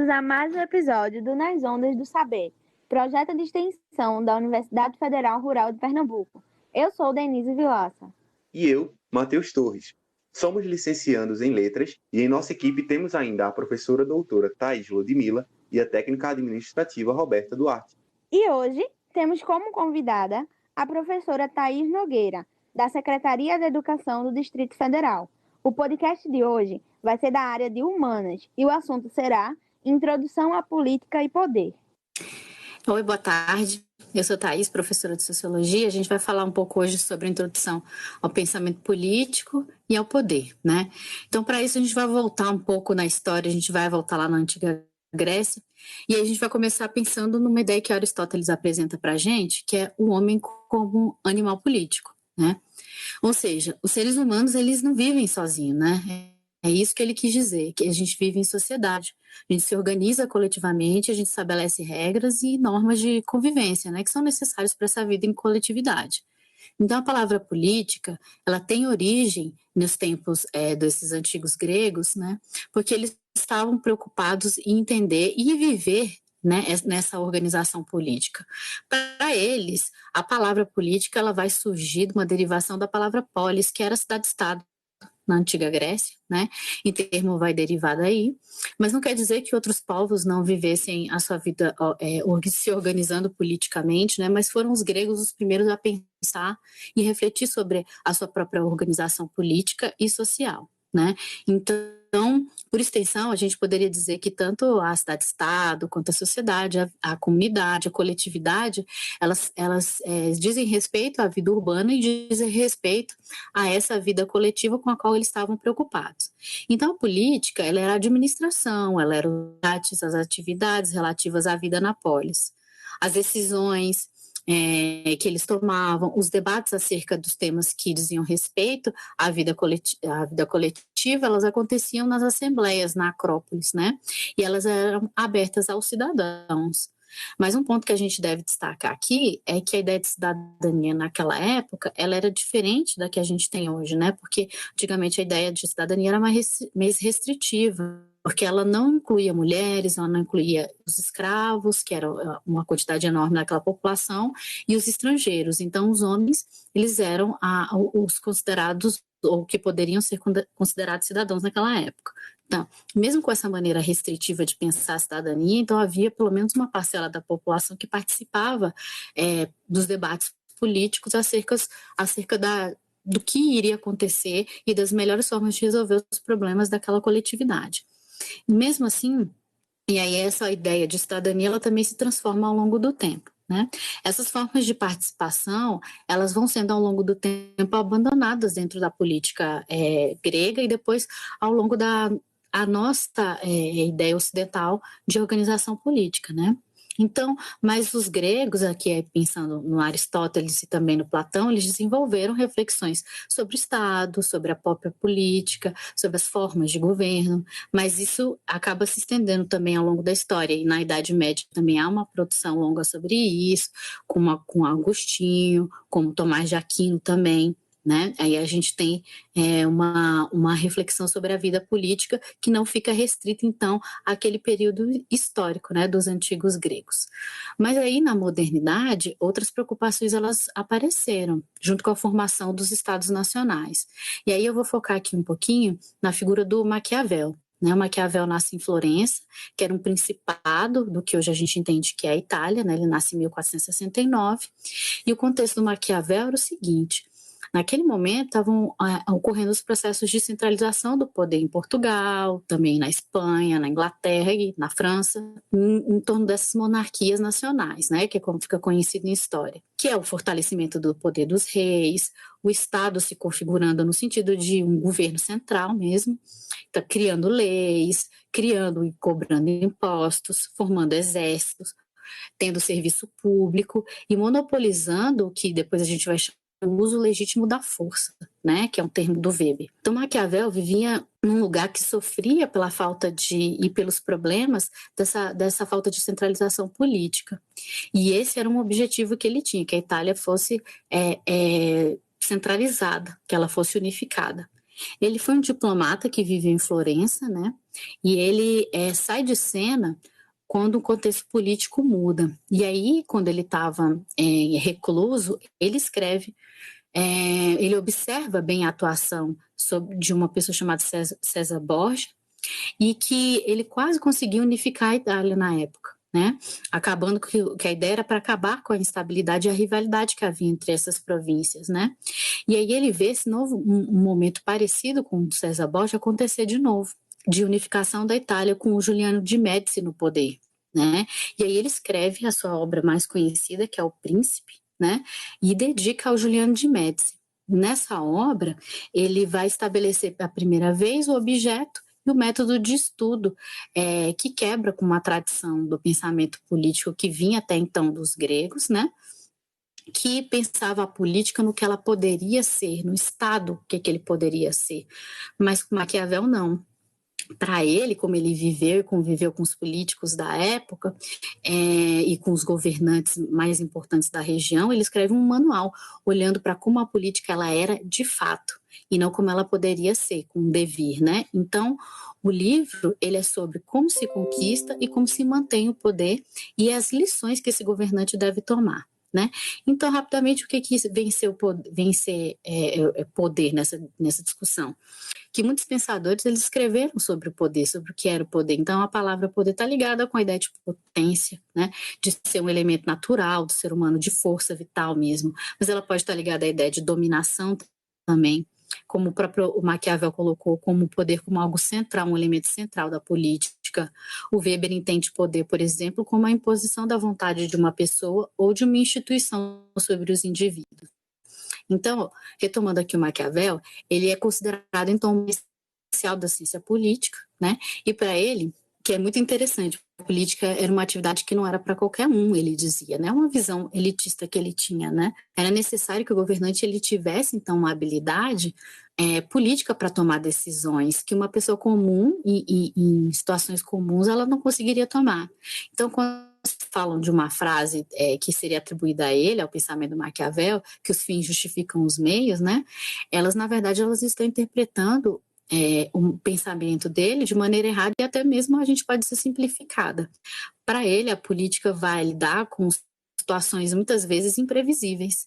bem-vindos a mais um episódio do Nas Ondas do Saber, projeto de extensão da Universidade Federal Rural de Pernambuco. Eu sou Denise Vilaça. E eu, Matheus Torres. Somos licenciandos em Letras e em nossa equipe temos ainda a professora doutora Thaís Ludmila e a técnica administrativa Roberta Duarte. E hoje temos como convidada a professora Thaís Nogueira, da Secretaria de Educação do Distrito Federal. O podcast de hoje vai ser da área de Humanas e o assunto será Introdução à Política e Poder. Oi, boa tarde. Eu sou Thaís, professora de Sociologia. A gente vai falar um pouco hoje sobre a introdução ao pensamento político e ao poder, né? Então, para isso, a gente vai voltar um pouco na história, a gente vai voltar lá na Antiga Grécia, e aí a gente vai começar pensando numa ideia que Aristóteles apresenta para a gente, que é o homem como animal político, né? Ou seja, os seres humanos, eles não vivem sozinhos, né? É isso que ele quis dizer, que a gente vive em sociedade. A gente se organiza coletivamente, a gente estabelece regras e normas de convivência, né, que são necessárias para essa vida em coletividade. Então, a palavra política, ela tem origem nos tempos desses antigos gregos, né, porque eles estavam preocupados em entender e viver, né, nessa organização política. Para eles, a palavra política ela vai surgir de uma derivação da palavra polis, que era cidade-estado, na Antiga Grécia, né? Em termo vai derivar daí, mas não quer dizer que outros povos não vivessem a sua vida se organizando politicamente, né? Mas foram os gregos os primeiros a pensar e refletir sobre a sua própria organização política e social, né? Então, por extensão, a gente poderia dizer que tanto a cidade-estado, quanto a sociedade, a comunidade, a coletividade, elas dizem respeito à vida urbana e dizem respeito a essa vida coletiva com a qual eles estavam preocupados. Então, a política, ela era a administração, ela era as atividades relativas à vida na polis. As decisões que eles tomavam, os debates acerca dos temas que diziam respeito à vida coletiva, elas aconteciam nas assembleias, na Acrópolis, né? E elas eram abertas aos cidadãos. Mas um ponto que a gente deve destacar aqui é que a ideia de cidadania naquela época, ela era diferente da que a gente tem hoje, né? Porque antigamente a ideia de cidadania era mais restritiva, porque ela não incluía mulheres, ela não incluía os escravos, que era uma quantidade enorme daquela população, e os estrangeiros. Então, os homens, eles eram os considerados, ou que poderiam ser considerados cidadãos naquela época. Então, mesmo com essa maneira restritiva de pensar a cidadania, então havia pelo menos uma parcela da população que participava dos debates políticos acerca do que iria acontecer e das melhores formas de resolver os problemas daquela coletividade. Mesmo assim, e aí essa ideia de cidadania, ela também se transforma ao longo do tempo, né? Essas formas de participação, elas vão sendo ao longo do tempo abandonadas dentro da política grega e depois ao longo da nossa ideia ocidental de organização política, né? Então, mas os gregos, aqui pensando no Aristóteles e também no Platão, eles desenvolveram reflexões sobre o Estado, sobre a própria política, sobre as formas de governo, mas isso acaba se estendendo também ao longo da história, e na Idade Média também há uma produção longa sobre isso, com Agostinho, como Tomás de Aquino também, né? Aí a gente tem uma reflexão sobre a vida política que não fica restrita, então, àquele período histórico, né, dos antigos gregos. Mas aí, na modernidade, outras preocupações elas apareceram, junto com a formação dos estados nacionais. E aí eu vou focar aqui um pouquinho na figura do Maquiavel. O Maquiavel nasce em Florença, que era um principado do que hoje a gente entende que é a Itália, né? Ele nasce em 1469, e o contexto do Maquiavel era o seguinte: naquele momento estavam ocorrendo os processos de centralização do poder em Portugal, também na Espanha, na Inglaterra e na França, em torno dessas monarquias nacionais, né, que é como fica conhecido em história, que é o fortalecimento do poder dos reis, o Estado se configurando no sentido de um governo central mesmo, tá criando leis, criando e cobrando impostos, formando exércitos, tendo serviço público e monopolizando o que depois a gente vai chamar o uso legítimo da força, né, que é um termo do Weber. Então, Maquiavel vivia num lugar que sofria pela falta e pelos problemas dessa falta de centralização política. E esse era um objetivo que ele tinha, que a Itália fosse centralizada, que ela fosse unificada. Ele foi um diplomata que viveu em Florença, né? E ele sai de cena quando o contexto político muda. E aí, quando ele estava recluso, ele escreve, ele observa bem a atuação de uma pessoa chamada César Borgia, e que ele quase conseguiu unificar a Itália na época, né? Acabando que a ideia era para acabar com a instabilidade e a rivalidade que havia entre essas províncias, né? E aí ele vê esse novo um momento parecido com o do César Borgia acontecer de novo, de unificação da Itália com o Giuliano de Médici no poder, né? E aí ele escreve a sua obra mais conhecida, que é O Príncipe, né? E dedica ao Giuliano de Médici. Nessa obra, ele vai estabelecer pela primeira vez o objeto e o método de estudo, que quebra com uma tradição do pensamento político que vinha até então dos gregos, né? Que pensava a política no que ela poderia ser, no Estado, o que ele poderia ser. Mas Maquiavel não. Para ele, como ele viveu e conviveu com os políticos da época e com os governantes mais importantes da região, ele escreve um manual olhando para como a política ela era de fato e não como ela poderia ser, com um devir, né? Então, o livro ele é sobre como se conquista e como se mantém o poder e as lições que esse governante deve tomar. Né? Então, rapidamente, o que vem ser poder nessa discussão? Que muitos pensadores eles escreveram sobre o poder, sobre o que era o poder. Então, a palavra poder está ligada com a ideia de potência, né? De ser um elemento natural do ser humano, de força vital mesmo. Mas ela pode estar ligada à ideia de dominação também, como o próprio Maquiavel colocou como o poder como algo central, um elemento central da política. O Weber entende poder, por exemplo, como a imposição da vontade de uma pessoa ou de uma instituição sobre os indivíduos. Então, retomando aqui o Maquiavel, ele é considerado, então, um essencial da ciência política, né? E para ele, que é muito interessante, a política era uma atividade que não era para qualquer um, ele dizia, né? Uma visão elitista que ele tinha, né? Era necessário que o governante ele tivesse, então, uma habilidade política para tomar decisões que uma pessoa comum e em situações comuns ela não conseguiria tomar. Então, quando falam de uma frase que seria atribuída a ele, ao pensamento do Maquiavel, que os fins justificam os meios, né? Elas, na verdade, elas estão interpretando o pensamento dele de maneira errada e até mesmo a gente pode dizer simplificada. Para ele, a política vai lidar com situações muitas vezes imprevisíveis.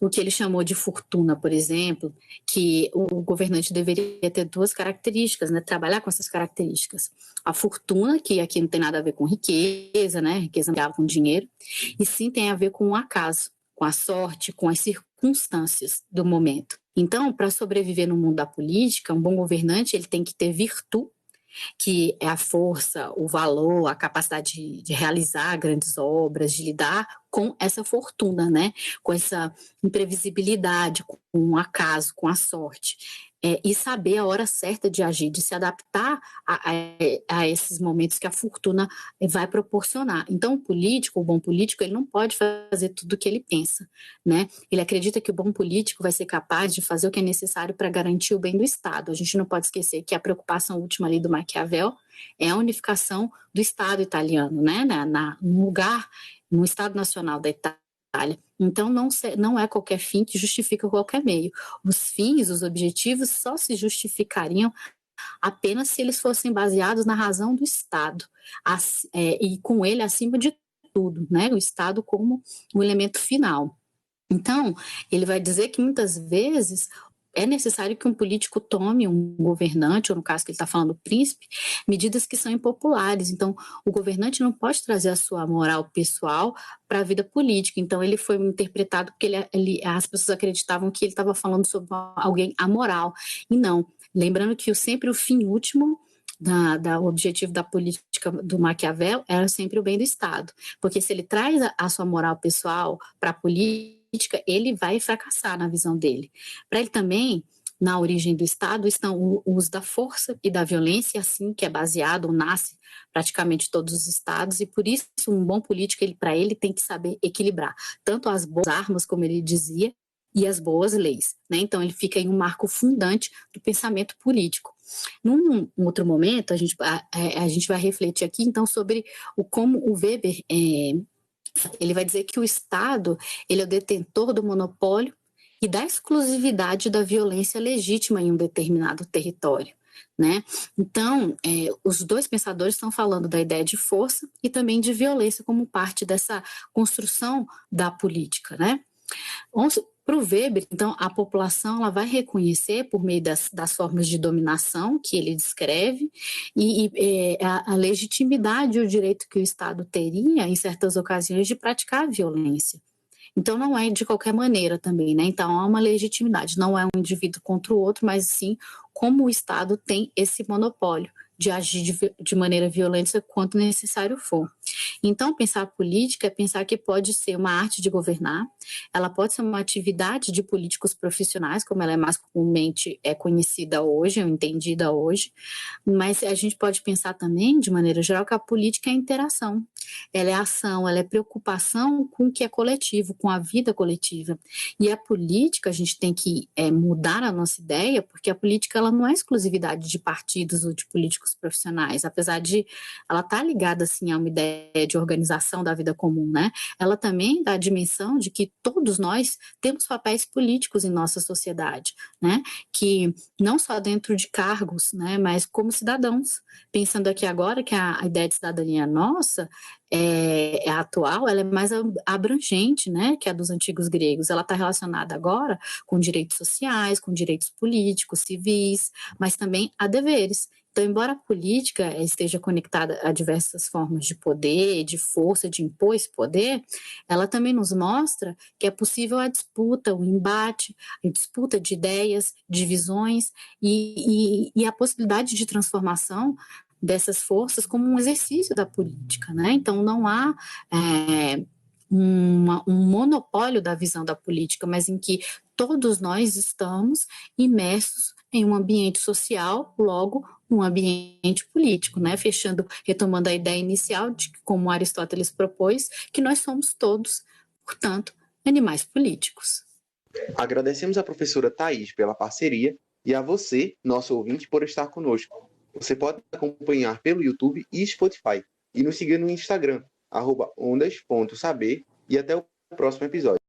O que ele chamou de fortuna, por exemplo, que o governante deveria ter duas características, né? Trabalhar com essas características. A fortuna, que aqui não tem nada a ver com riqueza, né? Riqueza não tem a ver com dinheiro, e sim tem a ver com o acaso, com a sorte, com as circunstâncias do momento. Então, para sobreviver no mundo da política, um bom governante ele tem que ter virtude, que é a força, o valor, a capacidade de realizar grandes obras, de lidar com essa fortuna, né? Com essa imprevisibilidade, com o acaso, com a sorte. E saber a hora certa de agir, de se adaptar a esses momentos que a fortuna vai proporcionar. Então, o bom político, ele não pode fazer tudo o que ele pensa, né? Ele acredita que o bom político vai ser capaz de fazer o que é necessário para garantir o bem do Estado. A gente não pode esquecer que a preocupação última ali do Maquiavel é a unificação do Estado italiano, né? No Estado Nacional da Itália. Então, não é qualquer fim que justifica qualquer meio. Os fins, os objetivos só se justificariam apenas se eles fossem baseados na razão do Estado, e com ele acima de tudo, né? O Estado como o elemento final. Então, ele vai dizer que muitas vezes é necessário que um político tome, um governante, ou no caso que ele está falando do príncipe, medidas que são impopulares. Então, o governante não pode trazer a sua moral pessoal para a vida política. Então, ele foi interpretado porque as pessoas acreditavam que ele estava falando sobre alguém amoral. E não. Lembrando que sempre o fim último o objetivo da política do Maquiavel era sempre o bem do Estado. Porque se ele traz a sua moral pessoal para a política, ele vai fracassar na visão dele. Para ele também, na origem do Estado, estão o uso da força e da violência, assim que é baseado, nasce praticamente todos os estados, e por isso um bom político, para ele, tem que saber equilibrar tanto as boas armas, como ele dizia, e as boas leis, né? Então ele fica em um marco fundante do pensamento político. Num outro momento, a gente vai refletir aqui, então, sobre como o Weber ele vai dizer que o Estado ele é o detentor do monopólio e da exclusividade da violência legítima em um determinado território, né? Então, os dois pensadores estão falando da ideia de força e também de violência como parte dessa construção da política, né? Para o Weber, então, a população ela vai reconhecer, por meio das formas de dominação que ele descreve, a legitimidade e o direito que o Estado teria, em certas ocasiões, de praticar a violência. Então, não é de qualquer maneira também, né? Então, há uma legitimidade, não é um indivíduo contra o outro, mas sim como o Estado tem esse monopólio de agir de maneira violenta quanto necessário for. Então, pensar a política é pensar que pode ser uma arte de governar, ela pode ser uma atividade de políticos profissionais, como ela é mais comumente conhecida hoje, ou entendida hoje, mas a gente pode pensar também, de maneira geral, que a política é interação, ela é ação, ela é preocupação com o que é coletivo, com a vida coletiva. E a política, a gente tem que mudar a nossa ideia, porque a política ela não é exclusividade de partidos ou de políticos profissionais, apesar de ela estar ligada assim a uma ideia de organização da vida comum, né? Ela também dá a dimensão de que todos nós temos papéis políticos em nossa sociedade, né? Que não só dentro de cargos, né? Mas como cidadãos. Pensando aqui agora que a ideia de cidadania nossa é atual, ela é mais abrangente, né, que a dos antigos gregos. Ela está relacionada agora com direitos sociais, com direitos políticos, civis, mas também a deveres. Então, embora a política esteja conectada a diversas formas de poder, de força, de impor esse poder, ela também nos mostra que é possível a disputa, o embate, a disputa de ideias, de visões e a possibilidade de transformação dessas forças como um exercício da política, né? Então não há um monopólio da visão da política, mas em que todos nós estamos imersos em um ambiente social, logo um ambiente político, né? Retomando a ideia inicial de que, como Aristóteles propôs, que nós somos todos, portanto, animais políticos. Agradecemos à professora Thaís pela parceria e a você, nosso ouvinte, por estar conosco. Você pode acompanhar pelo YouTube e Spotify e nos seguir no Instagram, @ondas.saber, e até o próximo episódio.